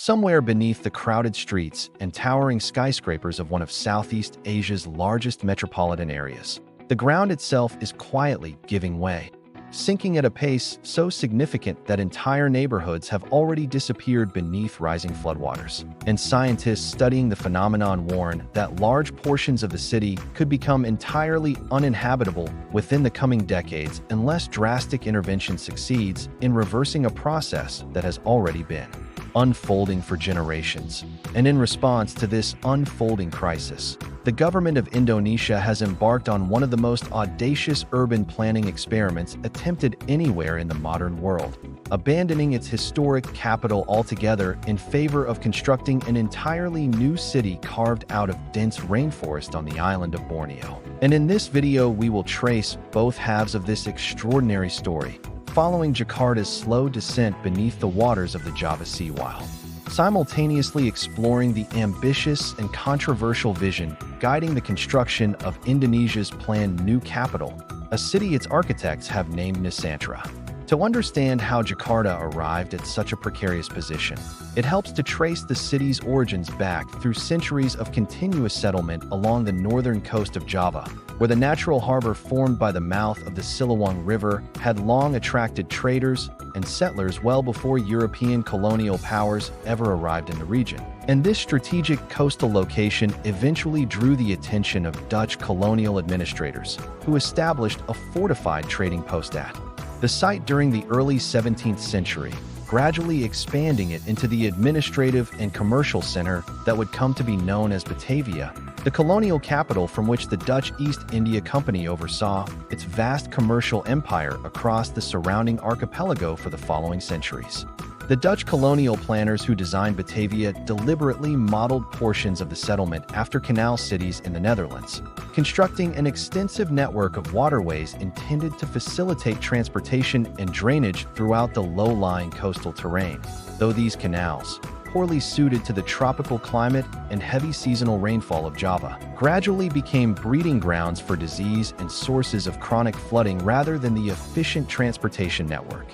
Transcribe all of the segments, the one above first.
Somewhere beneath the crowded streets and towering skyscrapers of one of Southeast Asia's largest metropolitan areas, the ground itself is quietly giving way, sinking at a pace so significant that entire neighborhoods have already disappeared beneath rising floodwaters. And scientists studying the phenomenon warn that large portions of the city could become entirely uninhabitable within the coming decades unless drastic intervention succeeds in reversing a process that has already been unfolding for generations. And in response to this unfolding crisis, the government of Indonesia has embarked on one of the most audacious urban planning experiments attempted anywhere in the modern world, abandoning its historic capital altogether in favor of constructing an entirely new city carved out of dense rainforest on the island of Borneo. And in this video, we will trace both halves of this extraordinary story, following Jakarta's slow descent beneath the waters of the Java Sea while simultaneously exploring the ambitious and controversial vision guiding the construction of Indonesia's planned new capital, a city its architects have named Nusantara. To understand how Jakarta arrived at such a precarious position, it helps to trace the city's origins back through centuries of continuous settlement along the northern coast of Java, where the natural harbor formed by the mouth of the Siliwang River had long attracted traders and settlers well before European colonial powers ever arrived in the region. And this strategic coastal location eventually drew the attention of Dutch colonial administrators, who established a fortified trading post at the site during the early 17th century, gradually expanding it into the administrative and commercial center that would come to be known as Batavia, the colonial capital from which the Dutch East India Company oversaw its vast commercial empire across the surrounding archipelago for the following centuries. The Dutch colonial planners who designed Batavia deliberately modeled portions of the settlement after canal cities in the Netherlands, constructing an extensive network of waterways intended to facilitate transportation and drainage throughout the low-lying coastal terrain. Though these canals, poorly suited to the tropical climate and heavy seasonal rainfall of Java, gradually became breeding grounds for disease and sources of chronic flooding rather than the efficient transportation network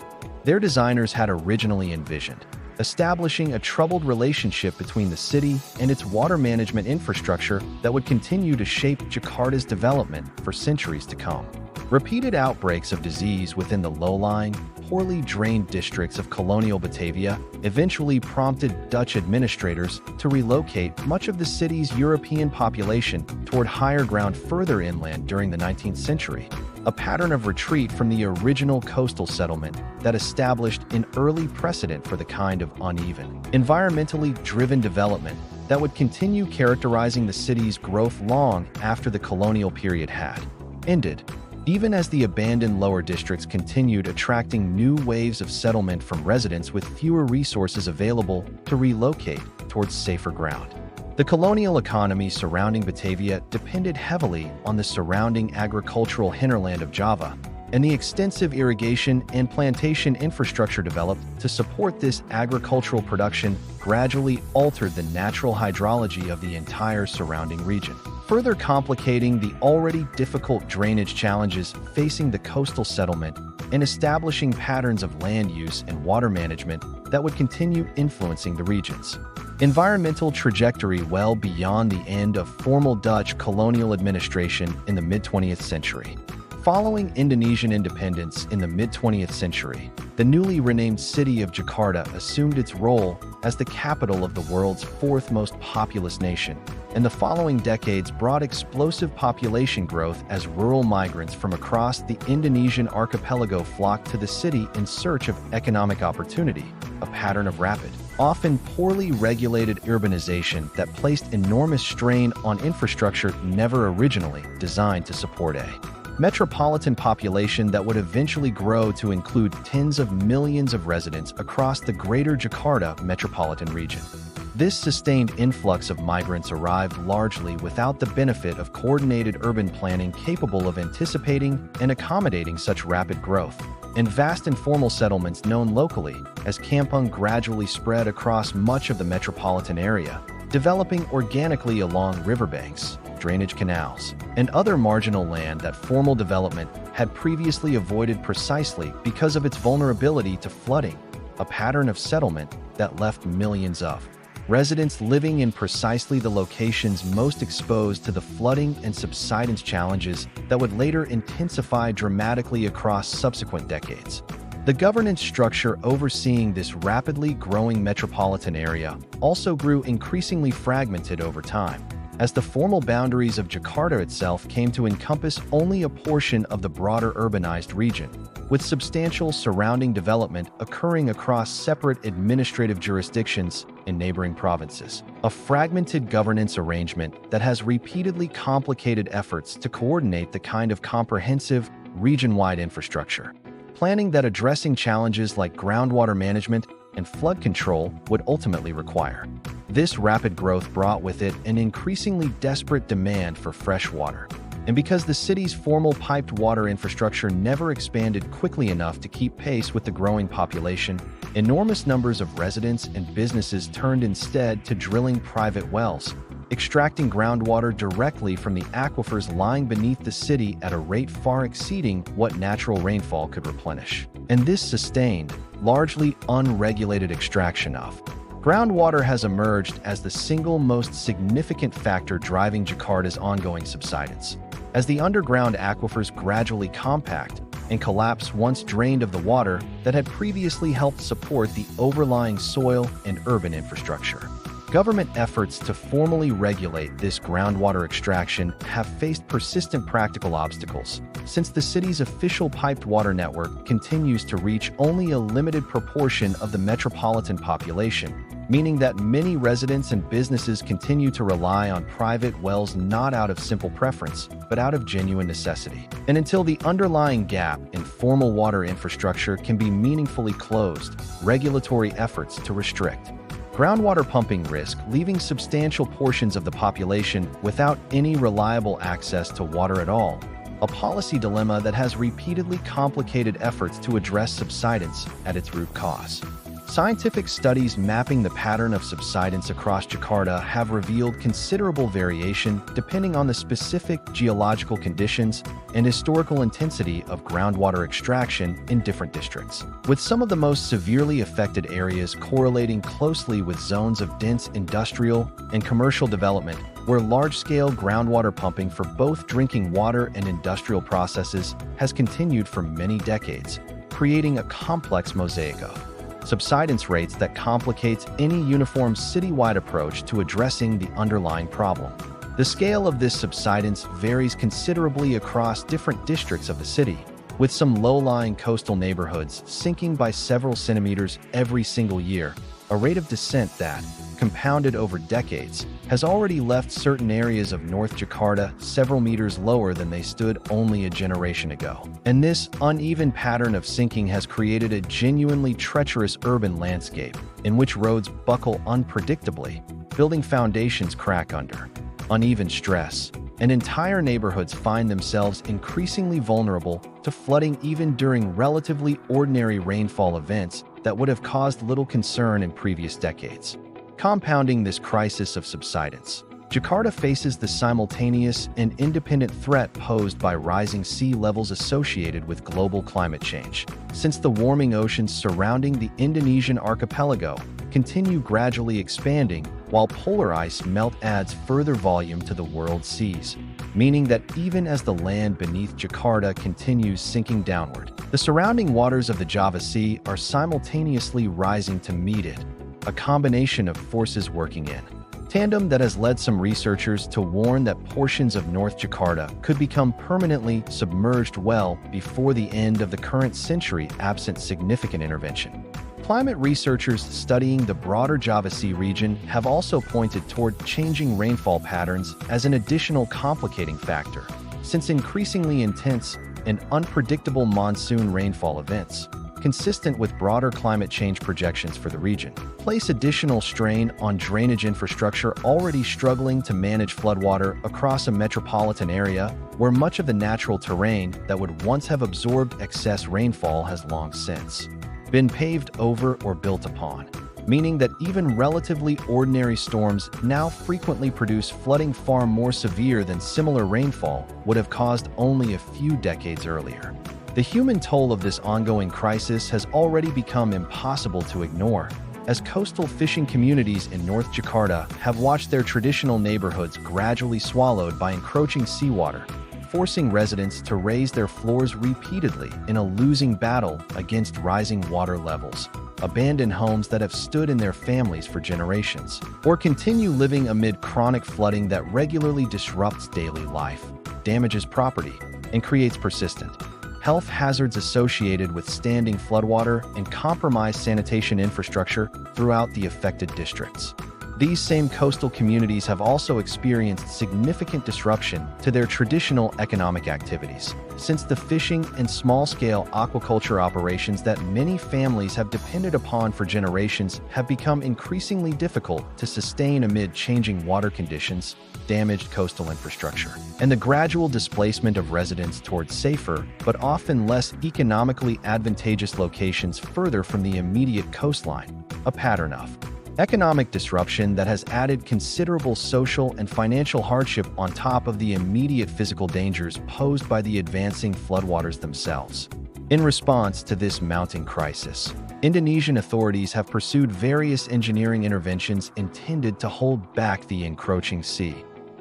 their designers had originally envisioned, establishing a troubled relationship between the city and its water management infrastructure that would continue to shape Jakarta's development for centuries to come. Repeated outbreaks of disease within the low-lying, poorly drained districts of colonial Batavia eventually prompted Dutch administrators to relocate much of the city's European population toward higher ground further inland during the 19th century, a pattern of retreat from the original coastal settlement that established an early precedent for the kind of uneven, environmentally driven development that would continue characterizing the city's growth long after the colonial period had ended. Even as the abandoned lower districts continued attracting new waves of settlement from residents with fewer resources available to relocate towards safer ground. The colonial economy surrounding Batavia depended heavily on the surrounding agricultural hinterland of Java, and the extensive irrigation and plantation infrastructure developed to support this agricultural production gradually altered the natural hydrology of the entire surrounding region, further complicating the already difficult drainage challenges facing the coastal settlement and establishing patterns of land use and water management that would continue influencing the region's environmental trajectory well beyond the end of formal Dutch colonial administration in the mid-20th century. Following Indonesian independence in the mid-20th century, the newly renamed city of Jakarta assumed its role as the capital of the world's fourth most populous nation, and the following decades brought explosive population growth as rural migrants from across the Indonesian archipelago flocked to the city in search of economic opportunity, a pattern of rapid, often poorly regulated urbanization that placed enormous strain on infrastructure never originally designed to support a metropolitan population that would eventually grow to include tens of millions of residents across the greater Jakarta metropolitan region. This sustained influx of migrants arrived largely without the benefit of coordinated urban planning capable of anticipating and accommodating such rapid growth, and vast informal settlements known locally as kampung gradually spread across much of the metropolitan area, developing organically along riverbanks, drainage canals, and other marginal land that formal development had previously avoided precisely because of its vulnerability to flooding, a pattern of settlement that left millions of residents living in precisely the locations most exposed to the flooding and subsidence challenges that would later intensify dramatically across subsequent decades. The governance structure overseeing this rapidly growing metropolitan area also grew increasingly fragmented over time, as the formal boundaries of Jakarta itself came to encompass only a portion of the broader urbanized region, with substantial surrounding development occurring across separate administrative jurisdictions in neighboring provinces. A fragmented governance arrangement that has repeatedly complicated efforts to coordinate the kind of comprehensive, region-wide infrastructure planning that addressing challenges like groundwater management and flood control would ultimately require. This rapid growth brought with it an increasingly desperate demand for fresh water. And because the city's formal piped water infrastructure never expanded quickly enough to keep pace with the growing population, enormous numbers of residents and businesses turned instead to drilling private wells, extracting groundwater directly from the aquifers lying beneath the city at a rate far exceeding what natural rainfall could replenish. And this sustained, largely unregulated extraction of groundwater has emerged as the single most significant factor driving Jakarta's ongoing subsidence. As the underground aquifers gradually compact and collapse once drained of the water that had previously helped support the overlying soil and urban infrastructure. Government efforts to formally regulate this groundwater extraction have faced persistent practical obstacles, since the city's official piped water network continues to reach only a limited proportion of the metropolitan population, meaning that many residents and businesses continue to rely on private wells not out of simple preference, but out of genuine necessity. And until the underlying gap in formal water infrastructure can be meaningfully closed, regulatory efforts to restrict groundwater pumping risk leaving substantial portions of the population without any reliable access to water at all, a policy dilemma that has repeatedly complicated efforts to address subsidence at its root cause. Scientific studies mapping the pattern of subsidence across Jakarta have revealed considerable variation depending on the specific geological conditions and historical intensity of groundwater extraction in different districts, with some of the most severely affected areas correlating closely with zones of dense industrial and commercial development where large-scale groundwater pumping for both drinking water and industrial processes has continued for many decades, creating a complex mosaic of subsidence rates that complicates any uniform citywide approach to addressing the underlying problem. The scale of this subsidence varies considerably across different districts of the city, with some low-lying coastal neighborhoods sinking by several centimeters every single year, a rate of descent that, compounded over decades, has already left certain areas of North Jakarta several meters lower than they stood only a generation ago. And this uneven pattern of sinking has created a genuinely treacherous urban landscape in which roads buckle unpredictably, building foundations crack under uneven stress, and entire neighborhoods find themselves increasingly vulnerable to flooding even during relatively ordinary rainfall events that would have caused little concern in previous decades. Compounding this crisis of subsidence, Jakarta faces the simultaneous and independent threat posed by rising sea levels associated with global climate change, since the warming oceans surrounding the Indonesian archipelago continue gradually expanding while polar ice melt adds further volume to the world's seas, meaning that even as the land beneath Jakarta continues sinking downward, the surrounding waters of the Java Sea are simultaneously rising to meet it, a combination of forces working in tandem that has led some researchers to warn that portions of North Jakarta could become permanently submerged well before the end of the current century absent significant intervention. Climate researchers studying the broader Java Sea region have also pointed toward changing rainfall patterns as an additional complicating factor, since increasingly intense and unpredictable monsoon rainfall events, consistent with broader climate change projections for the region, place additional strain on drainage infrastructure already struggling to manage floodwater across a metropolitan area where much of the natural terrain that would once have absorbed excess rainfall has long since been paved over or built upon, meaning that even relatively ordinary storms now frequently produce flooding far more severe than similar rainfall would have caused only a few decades earlier. The human toll of this ongoing crisis has already become impossible to ignore, as coastal fishing communities in North Jakarta have watched their traditional neighborhoods gradually swallowed by encroaching seawater, forcing residents to raise their floors repeatedly in a losing battle against rising water levels, abandon homes that have stood in their families for generations, or continue living amid chronic flooding that regularly disrupts daily life, damages property, and creates persistent health hazards associated with standing floodwater and compromised sanitation infrastructure throughout the affected districts. These same coastal communities have also experienced significant disruption to their traditional economic activities, since the fishing and small-scale aquaculture operations that many families have depended upon for generations have become increasingly difficult to sustain amid changing water conditions, damaged coastal infrastructure, and the gradual displacement of residents towards safer but often less economically advantageous locations further from the immediate coastline, a pattern of economic disruption that has added considerable social and financial hardship on top of the immediate physical dangers posed by the advancing floodwaters themselves. In response to this mounting crisis, Indonesian authorities have pursued various engineering interventions intended to hold back the encroaching sea,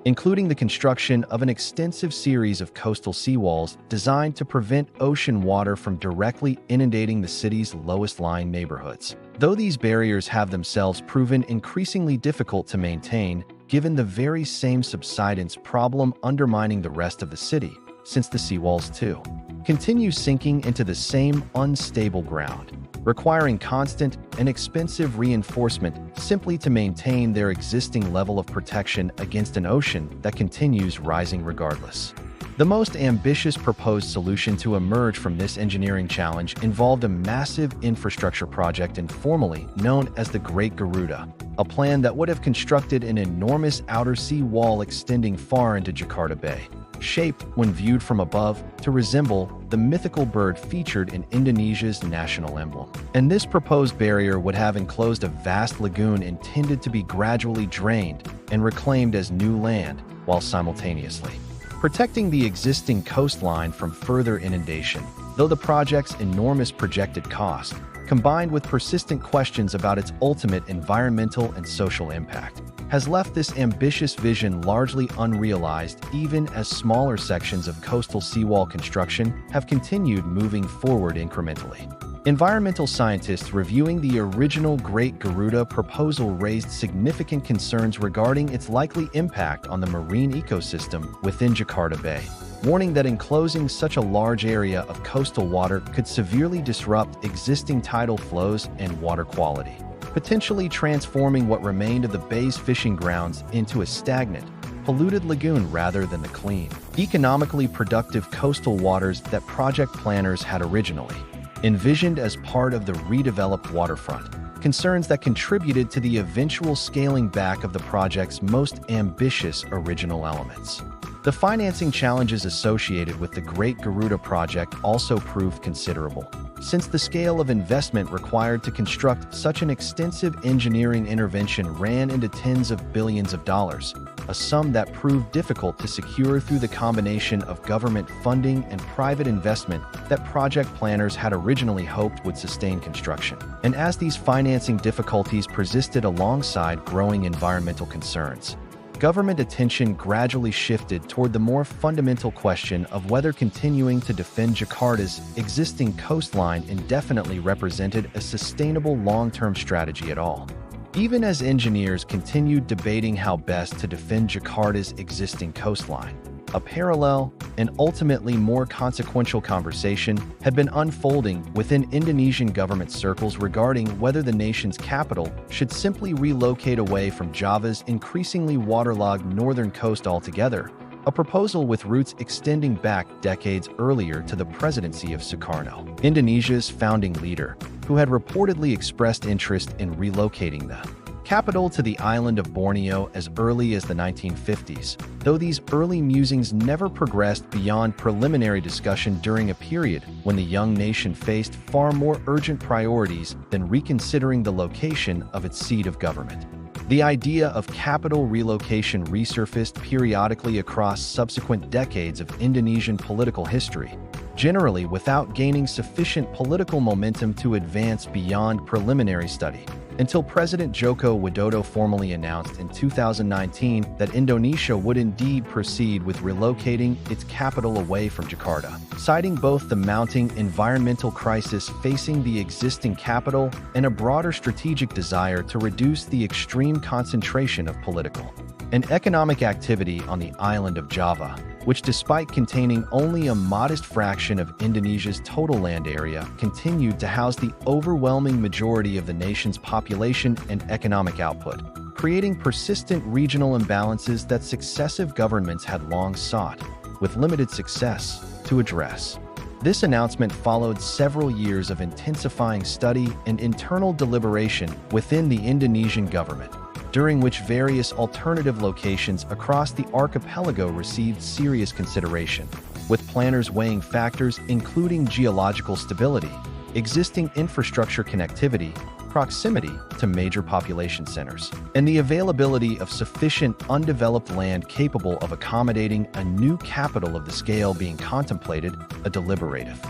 including the construction of an extensive series of coastal seawalls designed to prevent ocean water from directly inundating the city's lowest-lying neighborhoods. Though these barriers have themselves proven increasingly difficult to maintain, given the very same subsidence problem undermining the rest of the city, since the seawalls too continue sinking into the same unstable ground, requiring constant and expensive reinforcement simply to maintain their existing level of protection against an ocean that continues rising regardless. The most ambitious proposed solution to emerge from this engineering challenge involved a massive infrastructure project informally known as the Great Garuda, a plan that would have constructed an enormous outer sea wall extending far into Jakarta Bay, shaped, when viewed from above, to resemble the mythical bird featured in Indonesia's national emblem. And this proposed barrier would have enclosed a vast lagoon intended to be gradually drained and reclaimed as new land, while simultaneously protecting the existing coastline from further inundation. Though the project's enormous projected cost, combined with persistent questions about its ultimate environmental and social impact, has left this ambitious vision largely unrealized even as smaller sections of coastal seawall construction have continued moving forward incrementally. Environmental scientists reviewing the original Great Garuda proposal raised significant concerns regarding its likely impact on the marine ecosystem within Jakarta Bay, warning that enclosing such a large area of coastal water could severely disrupt existing tidal flows and water quality, potentially transforming what remained of the bay's fishing grounds into a stagnant, polluted lagoon rather than the clean, economically productive coastal waters that project planners had originally envisioned as part of the redeveloped waterfront, concerns that contributed to the eventual scaling back of the project's most ambitious original elements. The financing challenges associated with the Great Garuda project also proved considerable, since the scale of investment required to construct such an extensive engineering intervention ran into tens of billions of dollars, a sum that proved difficult to secure through the combination of government funding and private investment that project planners had originally hoped would sustain construction. And as these financing difficulties persisted alongside growing environmental concerns, government attention gradually shifted toward the more fundamental question of whether continuing to defend Jakarta's existing coastline indefinitely represented a sustainable long-term strategy at all. Even as engineers continued debating how best to defend Jakarta's existing coastline, a parallel and ultimately more consequential conversation had been unfolding within Indonesian government circles regarding whether the nation's capital should simply relocate away from Java's increasingly waterlogged northern coast altogether, a proposal with roots extending back decades earlier to the presidency of Sukarno, Indonesia's founding leader, who had reportedly expressed interest in relocating the capital to the island of Borneo as early as the 1950s, though these early musings never progressed beyond preliminary discussion during a period when the young nation faced far more urgent priorities than reconsidering the location of its seat of government. The idea of capital relocation resurfaced periodically across subsequent decades of Indonesian political history, generally without gaining sufficient political momentum to advance beyond preliminary study. until President Joko Widodo formally announced in 2019 that Indonesia would indeed proceed with relocating its capital away from Jakarta, citing both the mounting environmental crisis facing the existing capital and a broader strategic desire to reduce the extreme concentration of political and economic activity on the island of Java, which, despite containing only a modest fraction of Indonesia's total land area, continued to house the overwhelming majority of the nation's population and economic output, creating persistent regional imbalances that successive governments had long sought, with limited success, to address. This announcement followed several years of intensifying study and internal deliberation within the Indonesian government, during which various alternative locations across the archipelago received serious consideration, with planners weighing factors including geological stability, existing infrastructure connectivity, proximity to major population centers, and the availability of sufficient undeveloped land capable of accommodating a new capital of the scale being contemplated, a deliberative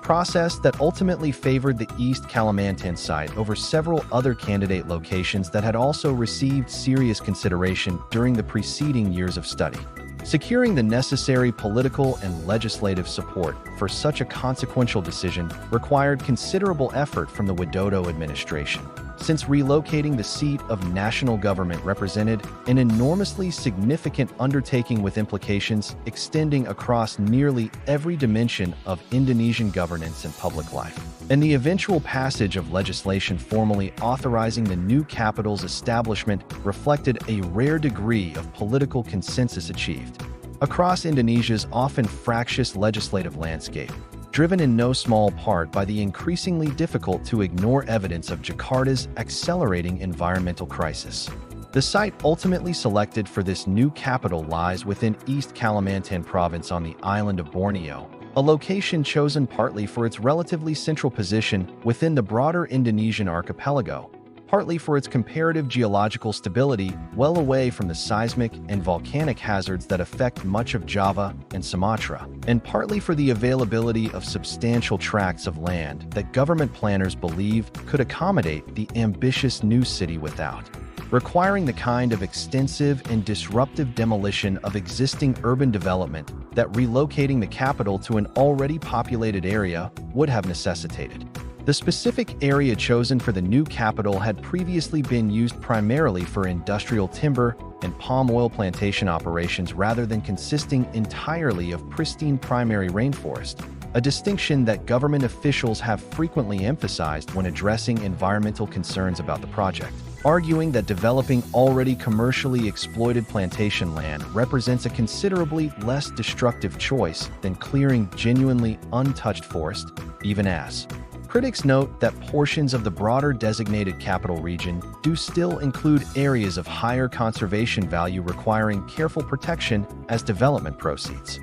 process that ultimately favored the East Kalimantan site over several other candidate locations that had also received serious consideration during the preceding years of study. Securing the necessary political and legislative support for such a consequential decision required considerable effort from the Widodo administration, since relocating the seat of national government represented an enormously significant undertaking with implications extending across nearly every dimension of Indonesian governance and public life. And the eventual passage of legislation formally authorizing the new capital's establishment reflected a rare degree of political consensus achieved across Indonesia's often fractious legislative landscape, driven in no small part by the increasingly difficult to ignore evidence of Jakarta's accelerating environmental crisis. The site ultimately selected for this new capital lies within East Kalimantan province on the island of Borneo, a location chosen partly for its relatively central position within the broader Indonesian archipelago, partly for its comparative geological stability well away from the seismic and volcanic hazards that affect much of Java and Sumatra, and partly for the availability of substantial tracts of land that government planners believed could accommodate the ambitious new city without requiring the kind of extensive and disruptive demolition of existing urban development that relocating the capital to an already populated area would have necessitated. The specific area chosen for the new capital had previously been used primarily for industrial timber and palm oil plantation operations rather than consisting entirely of pristine primary rainforest, a distinction that government officials have frequently emphasized when addressing environmental concerns about the project, arguing that developing already commercially exploited plantation land represents a considerably less destructive choice than clearing genuinely untouched forest, even as critics note that portions of the broader designated capital region do still include areas of higher conservation value requiring careful protection as development proceeds.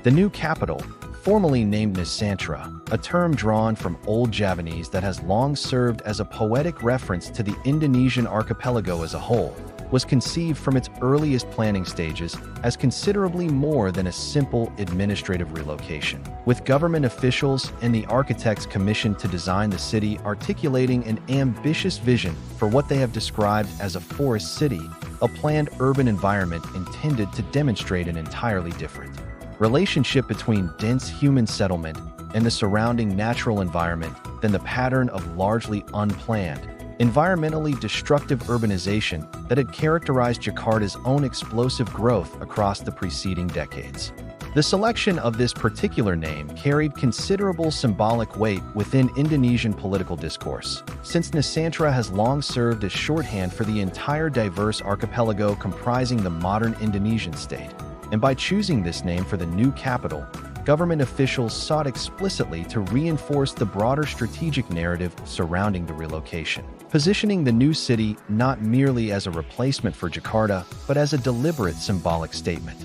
The new capital, formerly named Nusantara, a term drawn from Old Javanese that has long served as a poetic reference to the Indonesian archipelago as a whole, was conceived from its earliest planning stages as considerably more than a simple administrative relocation, with government officials and the architects commissioned to design the city articulating an ambitious vision for what they have described as a forest city, a planned urban environment intended to demonstrate an entirely different relationship between dense human settlement and the surrounding natural environment than the pattern of largely unplanned, environmentally destructive urbanization that had characterized Jakarta's own explosive growth across the preceding decades. The selection of this particular name carried considerable symbolic weight within Indonesian political discourse, since Nusantara has long served as shorthand for the entire diverse archipelago comprising the modern Indonesian state. And by choosing this name for the new capital, government officials sought explicitly to reinforce the broader strategic narrative surrounding the relocation, positioning the new city not merely as a replacement for Jakarta, but as a deliberate symbolic statement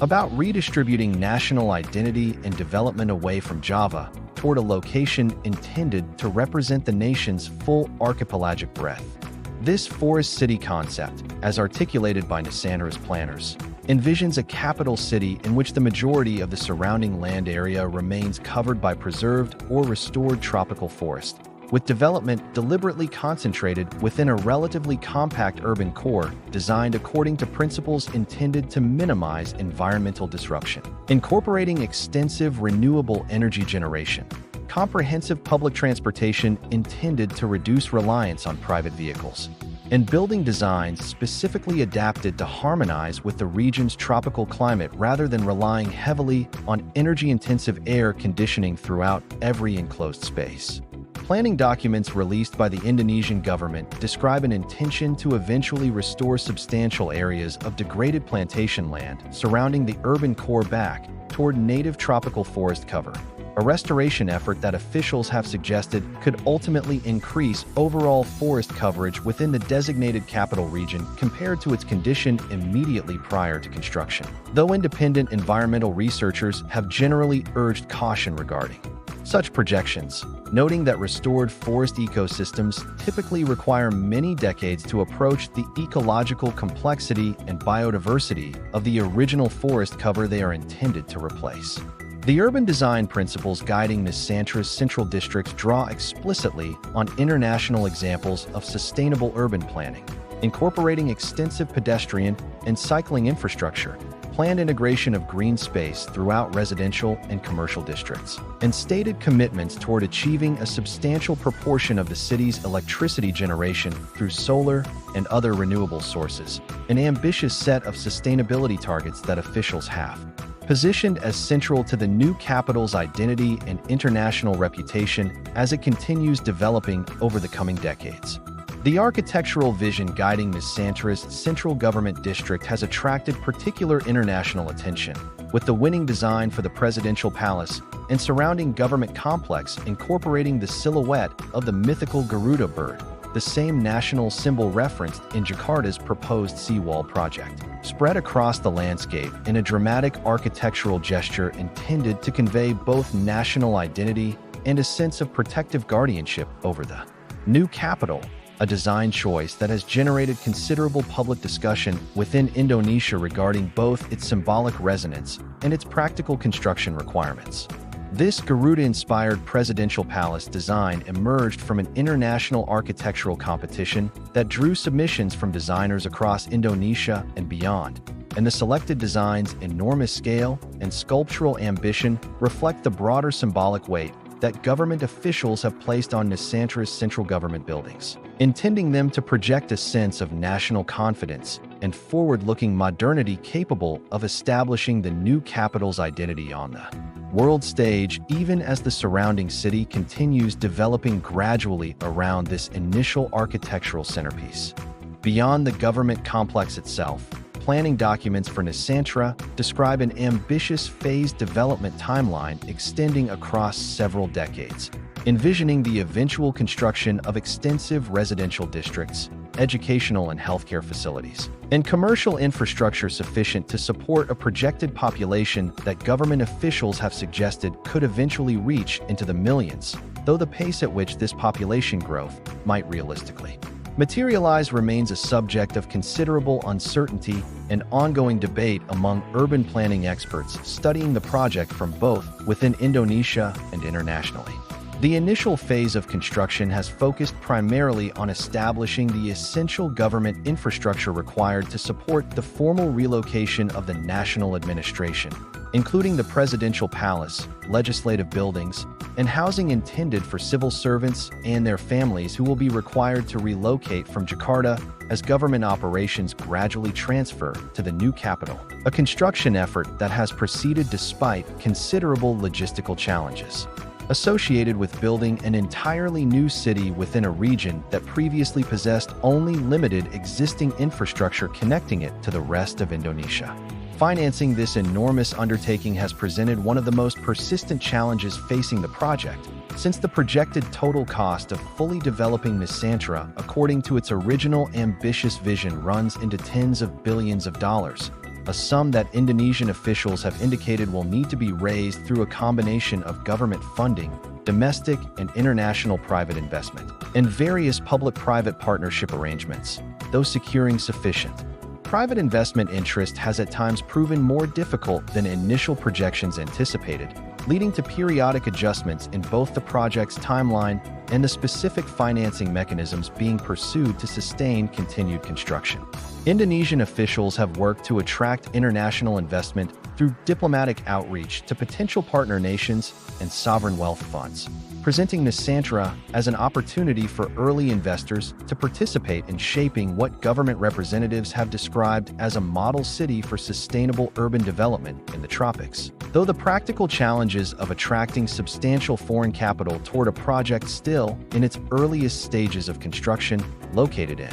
about redistributing national identity and development away from Java toward a location intended to represent the nation's full archipelagic breadth. This forest city concept, as articulated by Nusantara's planners, envisions a capital city in which the majority of the surrounding land area remains covered by preserved or restored tropical forest, with development deliberately concentrated within a relatively compact urban core designed according to principles intended to minimize environmental disruption. Incorporating extensive renewable energy generation, comprehensive public transportation intended to reduce reliance on private vehicles, and building designs specifically adapted to harmonize with the region's tropical climate rather than relying heavily on energy-intensive air conditioning throughout every enclosed space. Planning documents released by the Indonesian government describe an intention to eventually restore substantial areas of degraded plantation land surrounding the urban core back toward native tropical forest cover, a restoration effort that officials have suggested could ultimately increase overall forest coverage within the designated capital region compared to its condition immediately prior to construction. Though independent environmental researchers have generally urged caution regarding such projections, noting that restored forest ecosystems typically require many decades to approach the ecological complexity and biodiversity of the original forest cover they are intended to replace. The urban design principles guiding Nusantara's central districts draw explicitly on international examples of sustainable urban planning, incorporating extensive pedestrian and cycling infrastructure, planned integration of green space throughout residential and commercial districts, and stated commitments toward achieving a substantial proportion of the city's electricity generation through solar and other renewable sources, an ambitious set of sustainability targets that officials have positioned as central to the new capital's identity and international reputation as it continues developing over the coming decades. The architectural vision guiding Nusantara's central government district has attracted particular international attention, with the winning design for the presidential palace and surrounding government complex incorporating the silhouette of the mythical Garuda bird, the same national symbol referenced in Jakarta's proposed seawall project, spread across the landscape in a dramatic architectural gesture intended to convey both national identity and a sense of protective guardianship over the new capital, a design choice that has generated considerable public discussion within Indonesia regarding both its symbolic resonance and its practical construction requirements. This Garuda-inspired presidential palace design emerged from an international architectural competition that drew submissions from designers across Indonesia and beyond, and the selected design's enormous scale and sculptural ambition reflect the broader symbolic weight that government officials have placed on Nusantara's central government buildings, intending them to project a sense of national confidence and forward-looking modernity capable of establishing the new capital's identity on the world stage, even as the surrounding city continues developing gradually around this initial architectural centerpiece. Beyond the government complex itself, planning documents for Nusantara describe an ambitious phased development timeline extending across several decades, envisioning the eventual construction of extensive residential districts, educational and healthcare facilities, and commercial infrastructure sufficient to support a projected population that government officials have suggested could eventually reach into the millions, though the pace at which this population growth might realistically materialize remains a subject of considerable uncertainty and ongoing debate among urban planning experts studying the project from both within Indonesia and internationally. The initial phase of construction has focused primarily on establishing the essential government infrastructure required to support the formal relocation of the national administration, including the presidential palace, legislative buildings, and housing intended for civil servants and their families who will be required to relocate from Jakarta as government operations gradually transfer to the new capital, a construction effort that has proceeded despite considerable logistical challenges associated with building an entirely new city within a region that previously possessed only limited existing infrastructure connecting it to the rest of Indonesia. Financing this enormous undertaking has presented one of the most persistent challenges facing the project, since the projected total cost of fully developing Nusantara according to its original ambitious vision runs into tens of billions of dollars, a sum that Indonesian officials have indicated will need to be raised through a combination of government funding, domestic and international private investment, and various public-private partnership arrangements, though securing sufficient private investment interest has at times proven more difficult than initial projections anticipated, leading to periodic adjustments in both the project's timeline and the specific financing mechanisms being pursued to sustain continued construction. Indonesian officials have worked to attract international investment through diplomatic outreach to potential partner nations and sovereign wealth funds, presenting Nusantara as an opportunity for early investors to participate in shaping what government representatives have described as a model city for sustainable urban development in the tropics. Though the practical challenges of attracting substantial foreign capital toward a project still in its earliest stages of construction, located in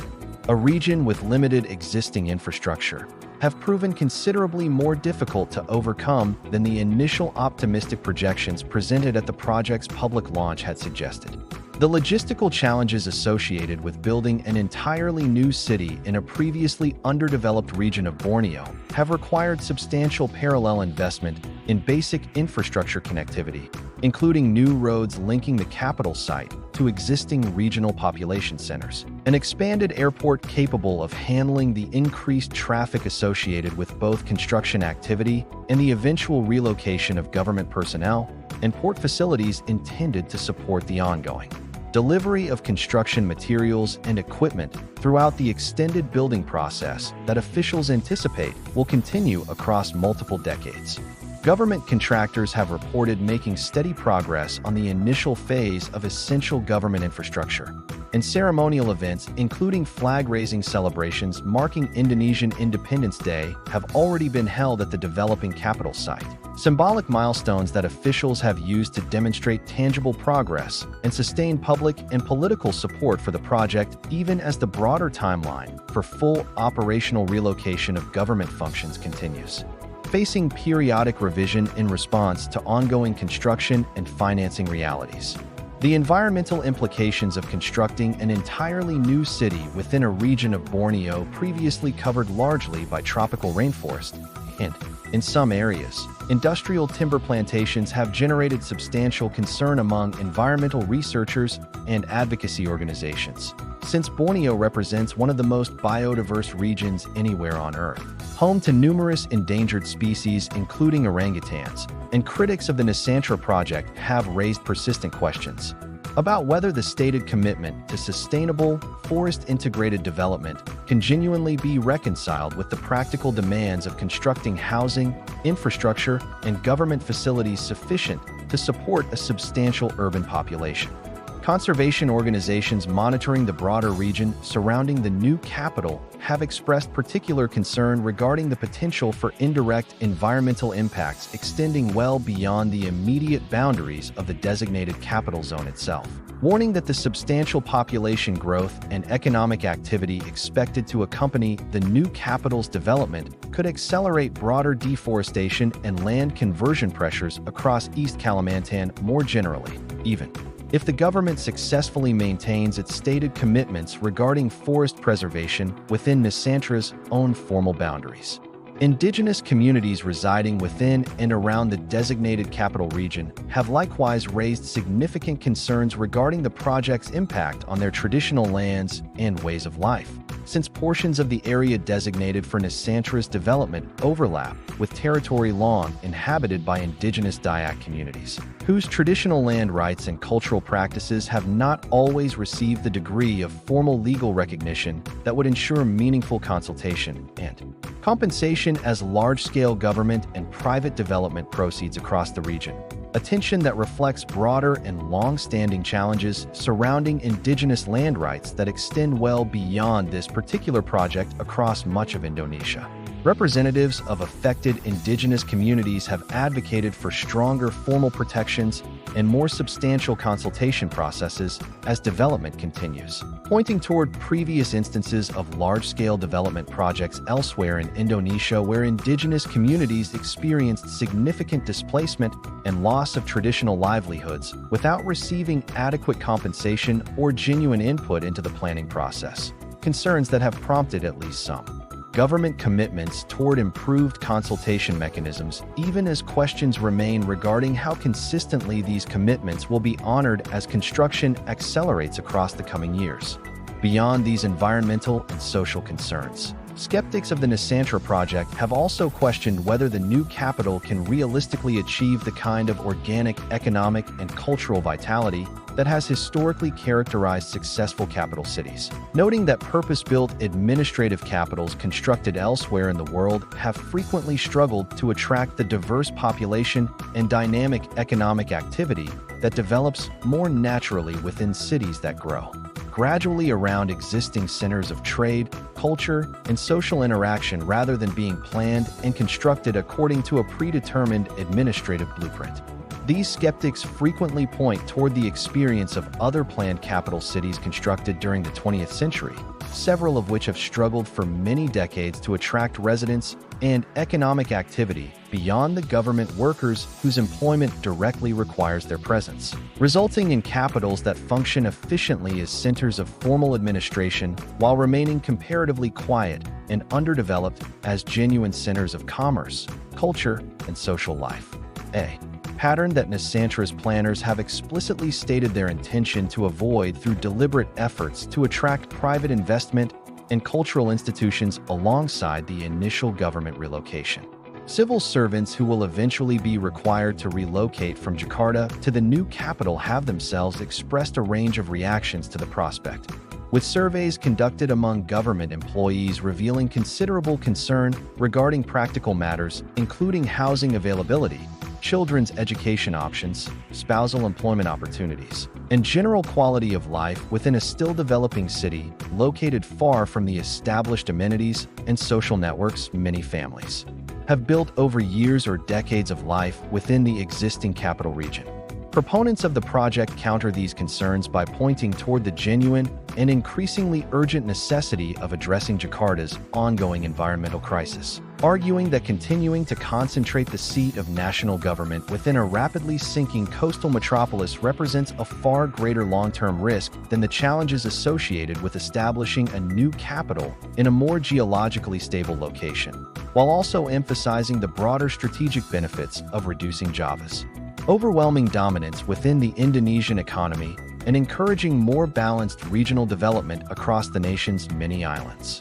a region with limited existing infrastructure, have proven considerably more difficult to overcome than the initial optimistic projections presented at the project's public launch had suggested. The logistical challenges associated with building an entirely new city in a previously underdeveloped region of Borneo have required substantial parallel investment in basic infrastructure connectivity, including new roads linking the capital site to existing regional population centers, an expanded airport capable of handling the increased traffic associated with both construction activity and the eventual relocation of government personnel, and port facilities intended to support the ongoing delivery of construction materials and equipment throughout the extended building process that officials anticipate will continue across multiple decades. Government contractors have reported making steady progress on the initial phase of essential government infrastructure, and ceremonial events, including flag-raising celebrations marking Indonesian Independence Day, have already been held at the developing capital site. Symbolic milestones that officials have used to demonstrate tangible progress and sustain public and political support for the project, even as the broader timeline for full operational relocation of government functions continues, facing periodic revision in response to ongoing construction and financing realities. The environmental implications of constructing an entirely new city within a region of Borneo previously covered largely by tropical rainforest, and, in some areas, industrial timber plantations have generated substantial concern among environmental researchers and advocacy organizations, since Borneo represents one of the most biodiverse regions anywhere on Earth, home to numerous endangered species including orangutans, and critics of the Nusantara project have raised persistent questions about whether the stated commitment to sustainable, forest-integrated development can genuinely be reconciled with the practical demands of constructing housing, infrastructure, and government facilities sufficient to support a substantial urban population. Conservation organizations monitoring the broader region surrounding the new capital have expressed particular concern regarding the potential for indirect environmental impacts extending well beyond the immediate boundaries of the designated capital zone itself, warning that the substantial population growth and economic activity expected to accompany the new capital's development could accelerate broader deforestation and land conversion pressures across East Kalimantan more generally, even if the government successfully maintains its stated commitments regarding forest preservation within Nusantara's own formal boundaries. Indigenous communities residing within and around the designated capital region have likewise raised significant concerns regarding the project's impact on their traditional lands and ways of life, since portions of the area designated for Nusantara's development overlap with territory long inhabited by indigenous Dayak communities, whose traditional land rights and cultural practices have not always received the degree of formal legal recognition that would ensure meaningful consultation and compensation as large-scale government and private development proceeds across the region. A tension that reflects broader and long-standing challenges surrounding indigenous land rights that extend well beyond this particular project across much of Indonesia. Representatives of affected indigenous communities have advocated for stronger formal protections and more substantial consultation processes as development continues, pointing toward previous instances of large-scale development projects elsewhere in Indonesia where indigenous communities experienced significant displacement and loss of traditional livelihoods without receiving adequate compensation or genuine input into the planning process, concerns that have prompted at least some government commitments toward improved consultation mechanisms, even as questions remain regarding how consistently these commitments will be honored as construction accelerates across the coming years. Beyond these environmental and social concerns, Skeptics of the Nusantara project have also questioned whether the new capital can realistically achieve the kind of organic, economic, and cultural vitality that has historically characterized successful capital cities, noting that purpose-built administrative capitals constructed elsewhere in the world have frequently struggled to attract the diverse population and dynamic economic activity that develops more naturally within cities that grow gradually around existing centers of trade, culture, and social interaction rather than being planned and constructed according to a predetermined administrative blueprint. These skeptics frequently point toward the experience of other planned capital cities constructed during the 20th century, several of which have struggled for many decades to attract residents and economic activity beyond the government workers whose employment directly requires their presence, resulting in capitals that function efficiently as centers of formal administration while remaining comparatively quiet and underdeveloped as genuine centers of commerce, culture, and social life. A pattern that Nusantara's planners have explicitly stated their intention to avoid through deliberate efforts to attract private investment and cultural institutions alongside the initial government relocation. Civil servants who will eventually be required to relocate from Jakarta to the new capital have themselves expressed a range of reactions to the prospect, with surveys conducted among government employees revealing considerable concern regarding practical matters, including housing availability, children's education options, spousal employment opportunities, and general quality of life within a still developing city located far from the established amenities and social networks many families have built over years or decades of life within the existing capital region. Proponents of the project counter these concerns by pointing toward the genuine and increasingly urgent necessity of addressing Jakarta's ongoing environmental crisis, arguing that continuing to concentrate the seat of national government within a rapidly sinking coastal metropolis represents a far greater long-term risk than the challenges associated with establishing a new capital in a more geologically stable location, while also emphasizing the broader strategic benefits of reducing Java's overwhelming dominance within the Indonesian economy and encouraging more balanced regional development across the nation's many islands.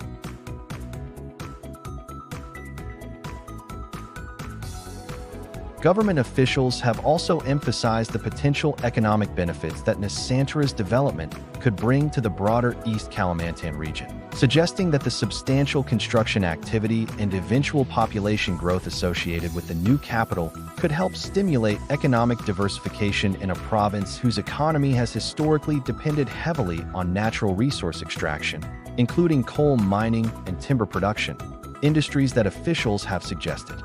Government officials have also emphasized the potential economic benefits that Nusantara's development could bring to the broader East Kalimantan region, suggesting that the substantial construction activity and eventual population growth associated with the new capital could help stimulate economic diversification in a province whose economy has historically depended heavily on natural resource extraction, including coal mining and timber production, industries that officials have suggested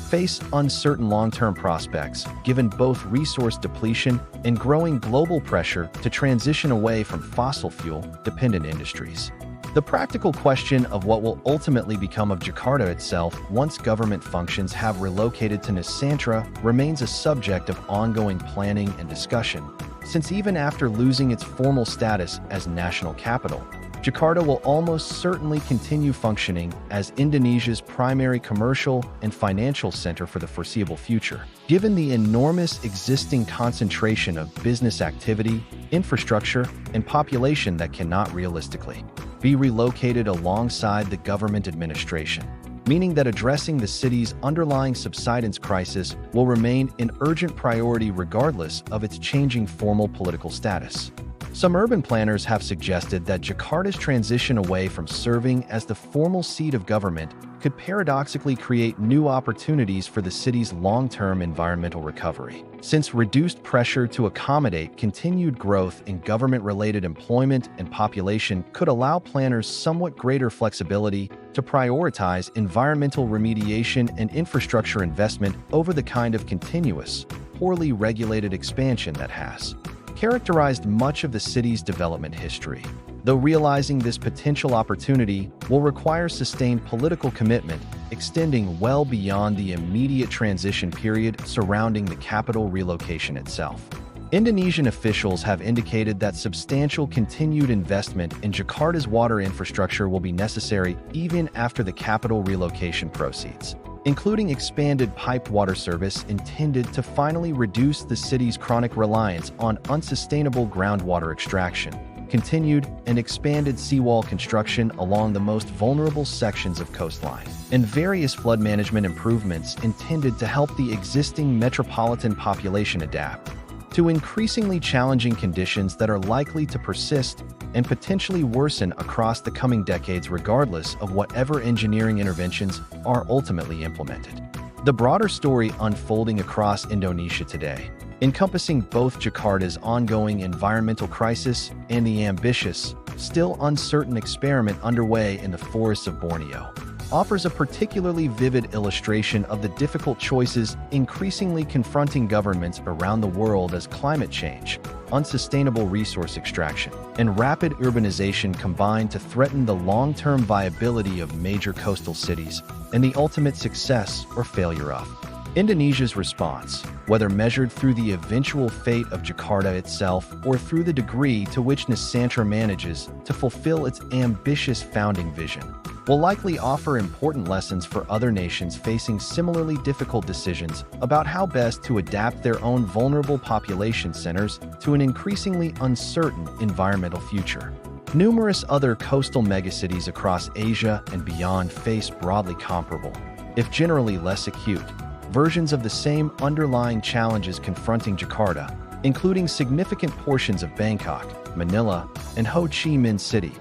face uncertain long-term prospects given both resource depletion and growing global pressure to transition away from fossil fuel-dependent industries. The practical question of what will ultimately become of Jakarta itself once government functions have relocated to Nusantara remains a subject of ongoing planning and discussion, since even after losing its formal status as national capital, Jakarta will almost certainly continue functioning as Indonesia's primary commercial and financial center for the foreseeable future, given the enormous existing concentration of business activity, infrastructure, and population that cannot realistically be relocated alongside the government administration, meaning that addressing the city's underlying subsidence crisis will remain an urgent priority regardless of its changing formal political status. Some urban planners have suggested that Jakarta's transition away from serving as the formal seat of government could paradoxically create new opportunities for the city's long-term environmental recovery, since reduced pressure to accommodate continued growth in government-related employment and population could allow planners somewhat greater flexibility to prioritize environmental remediation and infrastructure investment over the kind of continuous, poorly regulated expansion that has characterized much of the city's development history. Though realizing this potential opportunity will require sustained political commitment, extending well beyond the immediate transition period surrounding the capital relocation itself. Indonesian officials have indicated that substantial continued investment in Jakarta's water infrastructure will be necessary even after the capital relocation proceeds, including expanded piped water service intended to finally reduce the city's chronic reliance on unsustainable groundwater extraction, continued and expanded seawall construction along the most vulnerable sections of coastline, and various flood management improvements intended to help the existing metropolitan population adapt to increasingly challenging conditions that are likely to persist and potentially worsen across the coming decades regardless of whatever engineering interventions are ultimately implemented. The broader story unfolding across Indonesia today, encompassing both Jakarta's ongoing environmental crisis and the ambitious, still uncertain experiment underway in the forests of Borneo, offers a particularly vivid illustration of the difficult choices increasingly confronting governments around the world as climate change, unsustainable resource extraction, and rapid urbanization combine to threaten the long-term viability of major coastal cities and the ultimate success or failure of Indonesia's response, whether measured through the eventual fate of Jakarta itself or through the degree to which Nusantara manages to fulfill its ambitious founding vision, will likely offer important lessons for other nations facing similarly difficult decisions about how best to adapt their own vulnerable population centers to an increasingly uncertain environmental future. Numerous other coastal megacities across Asia and beyond face broadly comparable, if generally less acute, versions of the same underlying challenges confronting Jakarta, including significant portions of Bangkok, Manila, and Ho Chi Minh City,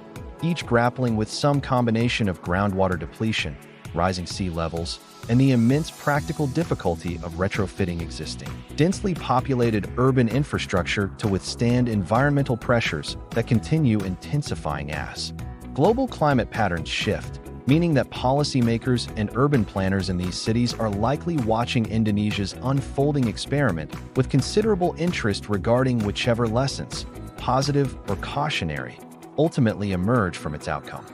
each grappling with some combination of groundwater depletion, rising sea levels, and the immense practical difficulty of retrofitting existing, densely populated urban infrastructure to withstand environmental pressures that continue intensifying as global climate patterns shift, meaning that policymakers and urban planners in these cities are likely watching Indonesia's unfolding experiment with considerable interest regarding whichever lessons, positive or cautionary, ultimately emerge from its outcome.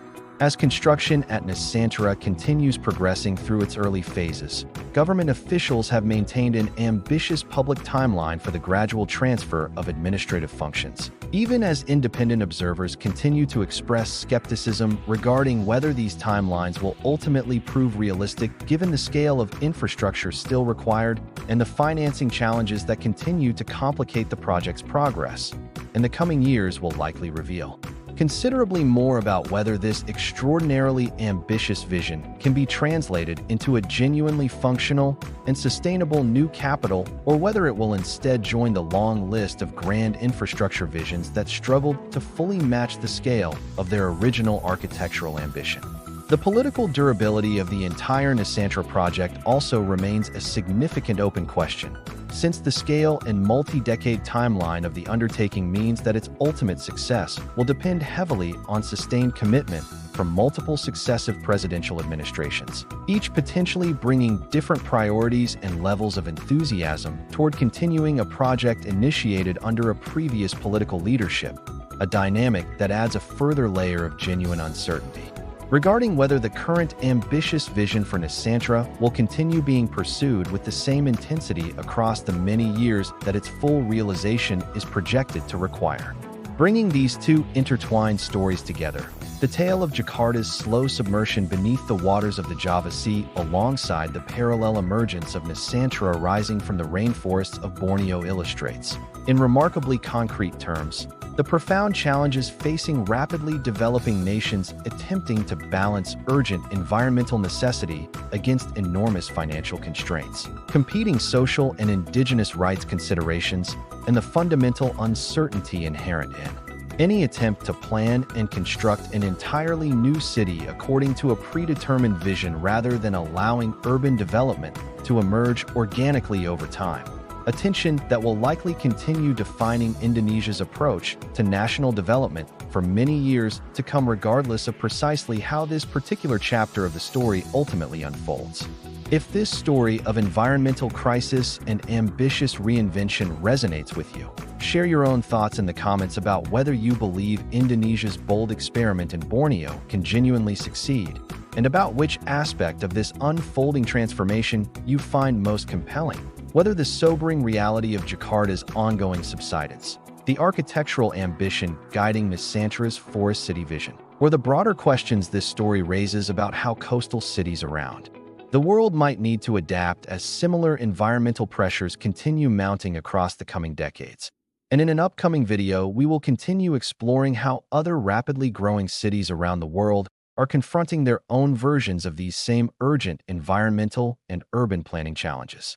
As construction at Nusantara continues progressing through its early phases, government officials have maintained an ambitious public timeline for the gradual transfer of administrative functions, even as independent observers continue to express skepticism regarding whether these timelines will ultimately prove realistic given the scale of infrastructure still required and the financing challenges that continue to complicate the project's progress. In the coming years will likely reveal considerably more about whether this extraordinarily ambitious vision can be translated into a genuinely functional and sustainable new capital, or whether it will instead join the long list of grand infrastructure visions that struggled to fully match the scale of their original architectural ambition. The political durability of the entire Nusantara project also remains a significant open question, since the scale and multi-decade timeline of the undertaking means that its ultimate success will depend heavily on sustained commitment from multiple successive presidential administrations, each potentially bringing different priorities and levels of enthusiasm toward continuing a project initiated under a previous political leadership, a dynamic that adds a further layer of genuine uncertainty regarding whether the current ambitious vision for Nusantara will continue being pursued with the same intensity across the many years that its full realization is projected to require. Bringing these two intertwined stories together, the tale of Jakarta's slow submersion beneath the waters of the Java Sea alongside the parallel emergence of Nusantara rising from the rainforests of Borneo illustrates, in remarkably concrete terms, the profound challenges facing rapidly developing nations attempting to balance urgent environmental necessity against enormous financial constraints, competing social and indigenous rights considerations, and the fundamental uncertainty inherent in any attempt to plan and construct an entirely new city according to a predetermined vision rather than allowing urban development to emerge organically over time. A tension that will likely continue defining Indonesia's approach to national development for many years to come, regardless of precisely how this particular chapter of the story ultimately unfolds. If this story of environmental crisis and ambitious reinvention resonates with you, share your own thoughts in the comments about whether you believe Indonesia's bold experiment in Borneo can genuinely succeed, and about which aspect of this unfolding transformation you find most compelling. Whether the sobering reality of Jakarta's ongoing subsidence, the architectural ambition guiding Nusantara's forest city vision, or the broader questions this story raises about how coastal cities around the world might need to adapt as similar environmental pressures continue mounting across the coming decades. And in an upcoming video, we will continue exploring how other rapidly growing cities around the world are confronting their own versions of these same urgent environmental and urban planning challenges.